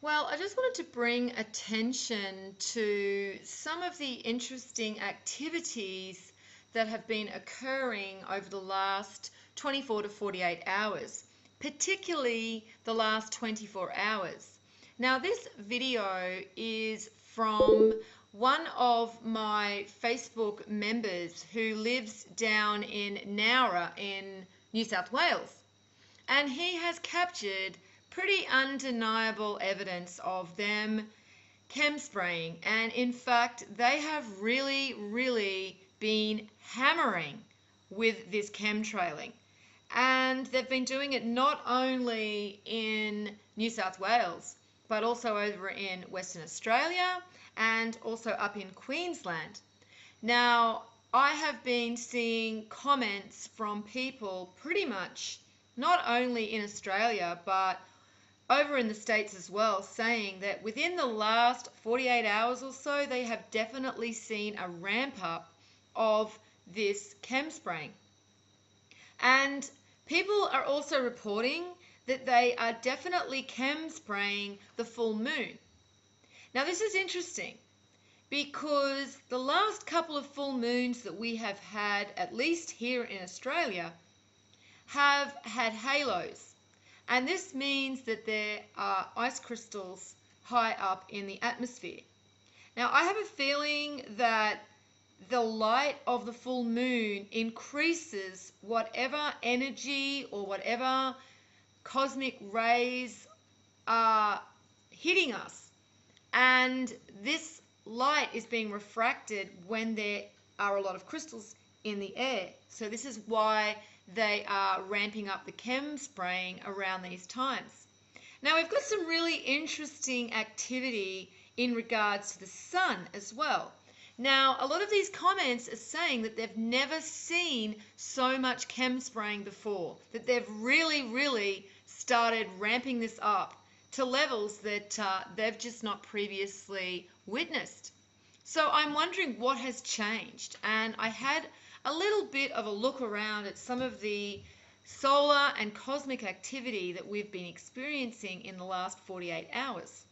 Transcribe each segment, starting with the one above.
Well, I just wanted to bring attention to some of the interesting activities that have been occurring over the last 24 to 48 hours, particularly the last 24 hours. Now, this video is from one of my Facebook members who lives down in Nowra in New South Wales, and he has captured pretty undeniable evidence of them chem spraying. And in fact, they have really been hammering with this chemtrailing. And they've been doing it not only in New South Wales, but also over in Western Australia and also up in Queensland. Now, I have been seeing comments from people pretty much not only in Australia, but over in the States as well, saying that within the last 48 hours or so, they have definitely seen a ramp up of this chem spraying. And people are also reporting that they are definitely chem spraying the full moon. Now, this is interesting because the last couple of full moons that we have had, at least here in Australia, have had halos. And this means that there are ice crystals high up in the atmosphere. Now, I have a feeling that the light of the full moon increases whatever energy or whatever cosmic rays are hitting us. And this light is being refracted when there are a lot of crystals in the air. So this is why they are ramping up the chem spraying around these times. Now, we've got some really interesting activity in regards to the sun as well. Now, a lot of these comments are saying that they've never seen so much chem spraying before, that they've really started ramping this up to levels that they've just not previously witnessed. So I'm wondering what has changed, and I had a little bit of a look around at some of the solar and cosmic activity that we've been experiencing in the last 48 hours.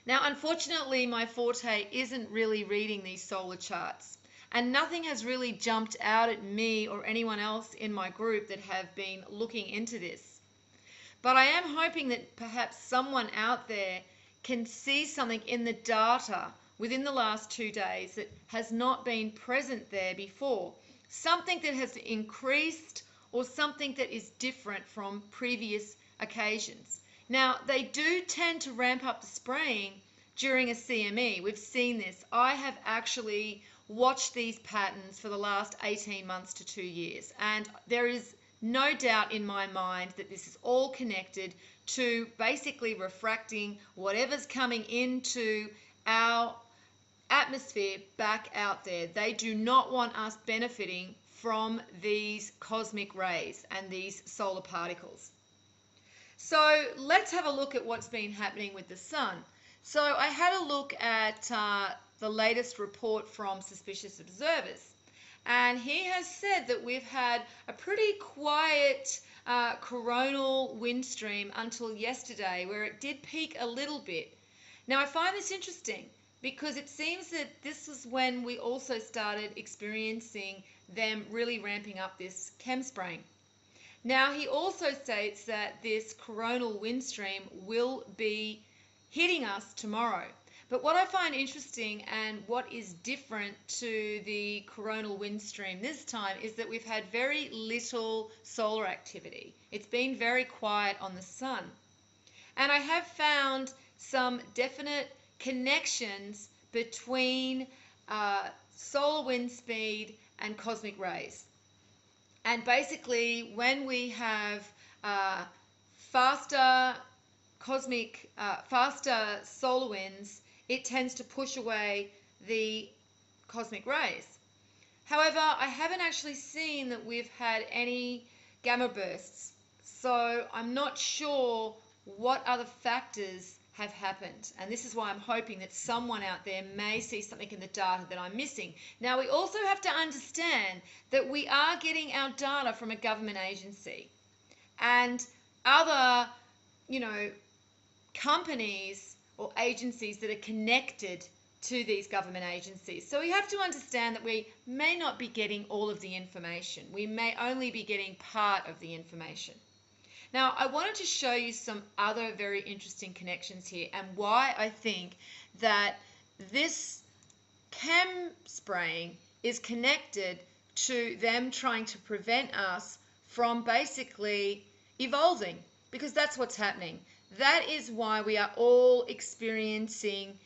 Now, unfortunately, my forte isn't really reading these solar charts, and nothing has really jumped out at me or anyone else in my group that have been looking into this. But I am hoping that perhaps someone out there can see something in the data within the last 2 days that has not been present there before. Something that has increased or something that is different from previous occasions. Now, they do tend to ramp up the spraying during a CME. We've seen this. I have actually watched these patterns for the last 18 months to 2 years, and there is no doubt in my mind that this is all connected to basically refracting whatever's coming into our atmosphere back out there. They do not want us benefiting from these cosmic rays and these solar particles. So let's have a look at what's been happening with the sun. So I had a look at the latest report from Suspicious Observers, and he has said that we've had a pretty quiet coronal wind stream until yesterday, where it did peak a little bit. Now, I find this interesting because it seems that this was when we also started experiencing them really ramping up this chem spraying. Now, he also states that this coronal wind stream will be hitting us tomorrow. But what I find interesting and what is different to the coronal wind stream this time is that we've had very little solar activity. It's been very quiet on the sun. And I have found some definite connections between solar wind speed and cosmic rays. And basically, when we have faster solar winds, it tends to push away the cosmic rays. However, I haven't actually seen that we've had any gamma bursts, so I'm not sure what other factors have happened, and this is why I'm hoping that someone out there may see something in the data that I'm missing. Now, we also have to understand that we are getting our data from a government agency, and other companies or agencies that are connected to these government agencies. So we have to understand that we may not be getting all of the information. We may only be getting part of the information. Now, I wanted to show you some other very interesting connections here and why I think that this chem spraying is connected to them trying to prevent us from basically evolving, because that's what's happening. That is why we are all experiencing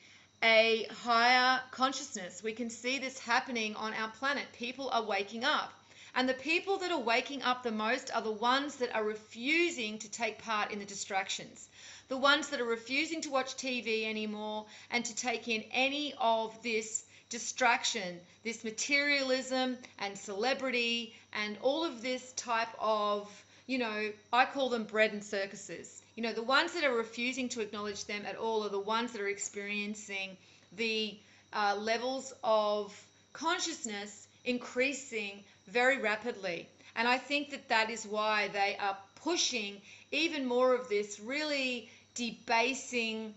a higher consciousness. We can see this happening on our planet. People are waking up. And the people that are waking up the most are the ones that are refusing to take part in the distractions. The ones that are refusing to watch TV anymore and to take in any of this distraction, this materialism and celebrity and all of this type of, I call them bread and circuses. The ones that are refusing to acknowledge them at all are the ones that are experiencing the levels of consciousness increasing very rapidly. And I think that that is why they are pushing even more of this really debasing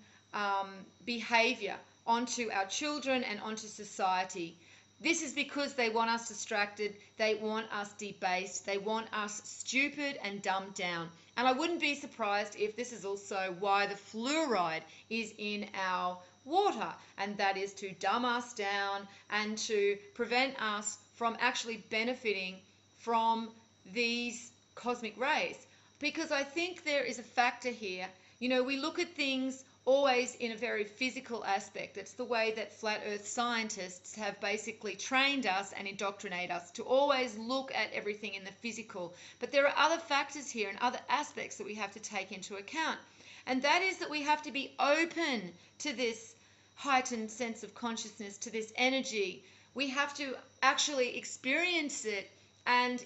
behavior onto our children and onto society. This is because they want us distracted, they want us debased, they want us stupid and dumbed down. And I wouldn't be surprised if this is also why the fluoride is in our water, and that is to dumb us down and to prevent us from actually benefiting from these cosmic rays. Because I think there is a factor here. We look at things always in a very physical aspect. It's the way that flat earth scientists have basically trained us and indoctrinate us to always look at everything in the physical. But there are other factors here and other aspects that we have to take into account. And that is that we have to be open to this heightened sense of consciousness, to this energy. We have to actually experience it and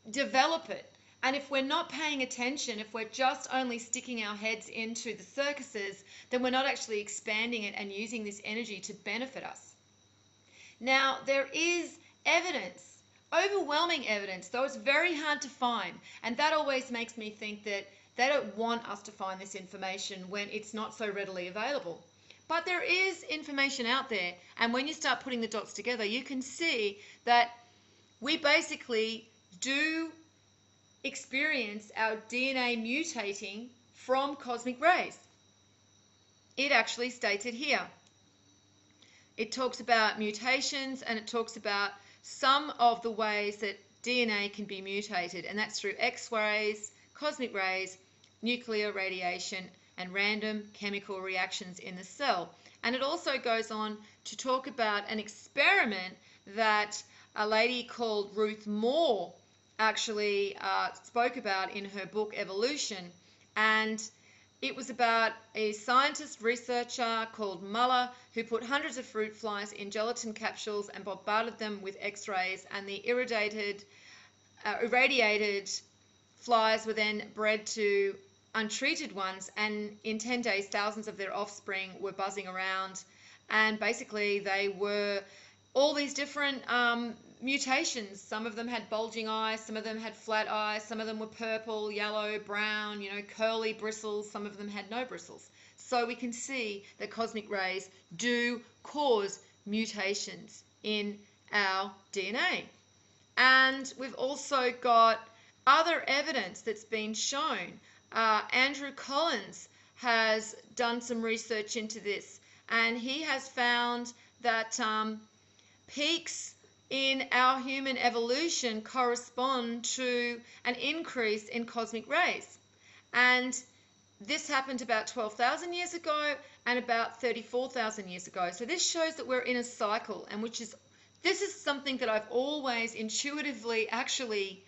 develop it. And if we're not paying attention, if we're just only sticking our heads into the circuses, then we're not actually expanding it and using this energy to benefit us. Now, there is evidence, overwhelming evidence, though it's very hard to find. And that always makes me think that they don't want us to find this information when it's not so readily available. But there is information out there. And when you start putting the dots together, you can see that we basically do experience our DNA mutating from cosmic rays. It actually states it here. It talks about mutations and it talks about some of the ways that DNA can be mutated, and that's through X-rays, cosmic rays, nuclear radiation, and random chemical reactions in the cell. And it also goes on to talk about an experiment that a lady called Ruth Moore actually spoke about in her book Evolution. And it was about a scientist researcher called Muller who put hundreds of fruit flies in gelatin capsules and bombarded them with X-rays, and the irradiated flies were then bred to untreated ones, and in 10 days thousands of their offspring were buzzing around, and basically they were all these different mutations. Some of them had bulging eyes, some of them had flat eyes, some of them were purple, yellow, brown, curly bristles, some of them had no bristles. So we can see that cosmic rays do cause mutations in our DNA. And we've also got other evidence that's been shown. Andrew Collins has done some research into this, and he has found that peaks in our human evolution correspond to an increase in cosmic rays. And this happened about 12,000 years ago and about 34,000 years ago. So this shows that we're in a cycle, and this is something that I've always intuitively actually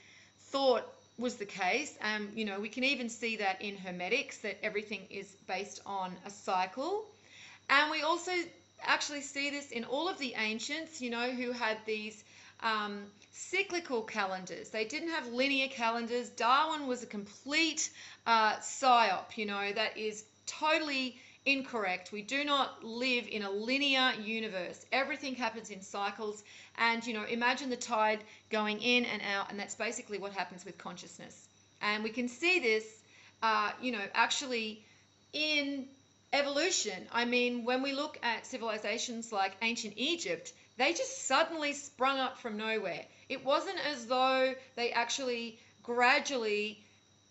thought was the case. We can even see that in Hermetics, that everything is based on a cycle. And we also actually see this in all of the ancients, who had these cyclical calendars. They didn't have linear calendars. Darwin was a complete psyop, that is totally incorrect. We do not live in a linear universe. Everything happens in cycles, and imagine the tide going in and out, and that's basically what happens with consciousness. And we can see this actually in evolution. I mean, when we look at civilizations like ancient Egypt, they just suddenly sprung up from nowhere. It wasn't as though they actually gradually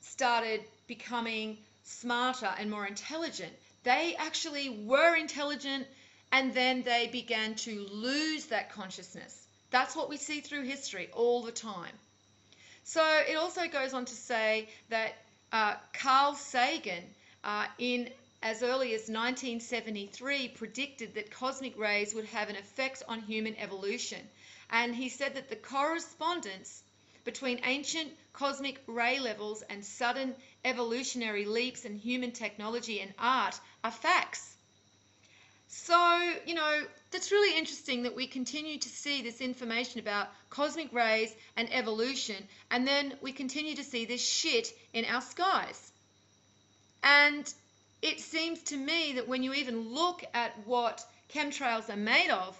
started becoming smarter and more intelligent. They actually were intelligent and then they began to lose that consciousness. That's what we see through history all the time. So it also goes on to say that Carl Sagan, in as early as 1973, predicted that cosmic rays would have an effect on human evolution. And he said that the correspondence between ancient cosmic ray levels and sudden evolutionary leaps in human technology and art are facts. So, that's really interesting that we continue to see this information about cosmic rays and evolution, and then we continue to see this shit in our skies. And it seems to me that when you even look at what chemtrails are made of,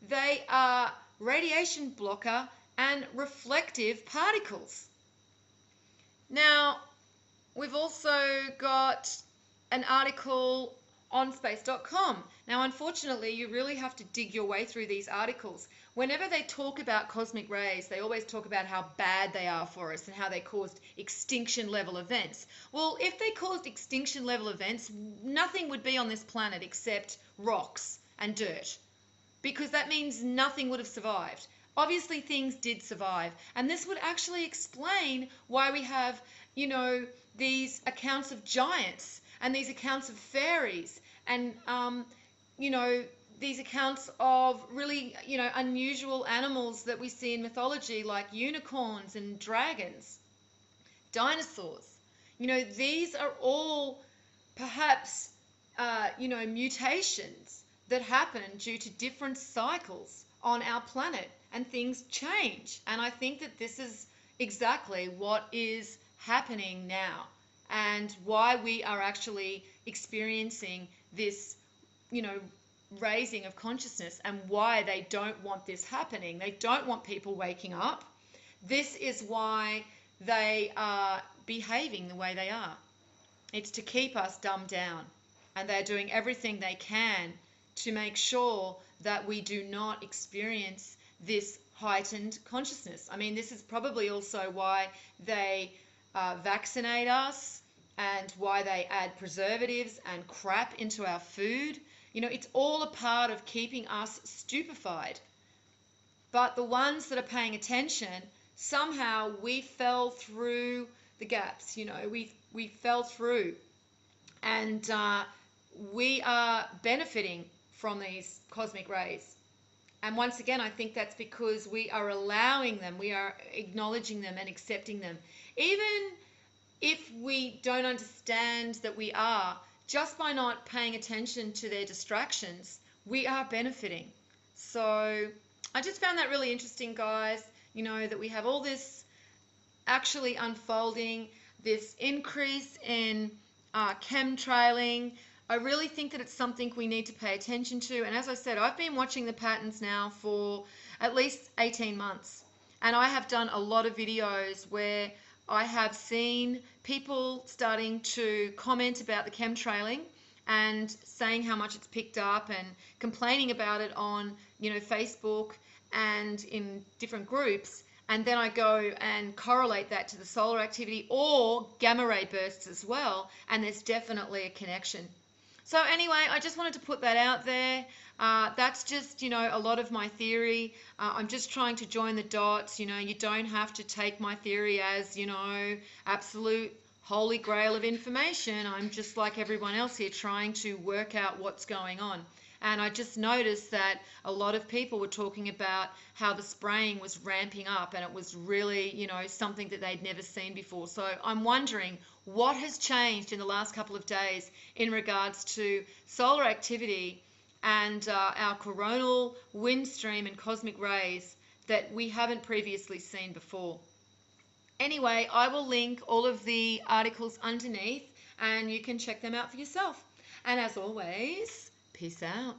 they are radiation blocker and reflective particles. Now, we've also got an article on space.com. Now, unfortunately, you really have to dig your way through these articles. Whenever they talk about cosmic rays, they always talk about how bad they are for us and how they caused extinction level events. Well, if they caused extinction level events, nothing would be on this planet except rocks and dirt, because that means nothing would have survived. Obviously, things did survive, and this would actually explain why we have, these accounts of giants and these accounts of fairies and, these accounts of really, unusual animals that we see in mythology like unicorns and dragons, dinosaurs. These are all perhaps, mutations that happen due to different cycles on our planet, and things change. And I think that this is exactly what is happening now, and why we are actually experiencing this, raising of consciousness, and why they don't want this happening. They don't want people waking up. This is why they are behaving the way they are. It's to keep us dumbed down, and they're doing everything they can to make sure that we do not experience this heightened consciousness. I mean, this is probably also why they vaccinate us, and why they add preservatives and crap into our food. It's all a part of keeping us stupefied. But the ones that are paying attention, somehow we fell through the gaps. We fell through, and we are benefiting from these cosmic rays. And once again, I think that's because we are allowing them, we are acknowledging them and accepting them. Even if we don't understand that we are, just by not paying attention to their distractions, we are benefiting. So I just found that really interesting, guys, that we have all this actually unfolding, this increase in chemtrailing. I really think that it's something we need to pay attention to. And as I said, I've been watching the patterns now for at least 18 months. And I have done a lot of videos where I have seen people starting to comment about the chemtrailing and saying how much it's picked up, and complaining about it on, Facebook and in different groups. And then I go and correlate that to the solar activity or gamma ray bursts as well. And there's definitely a connection. So anyway, I just wanted to put that out there. That's just, a lot of my theory. I'm just trying to join the dots. You don't have to take my theory as, absolute holy grail of information. I'm just like everyone else here, trying to work out what's going on. And I just noticed that a lot of people were talking about how the spraying was ramping up, and it was really, something that they'd never seen before. So I'm wondering what has changed in the last couple of days in regards to solar activity and our coronal wind stream and cosmic rays that we haven't previously seen before. Anyway, I will link all of the articles underneath, and you can check them out for yourself. And as always, peace out.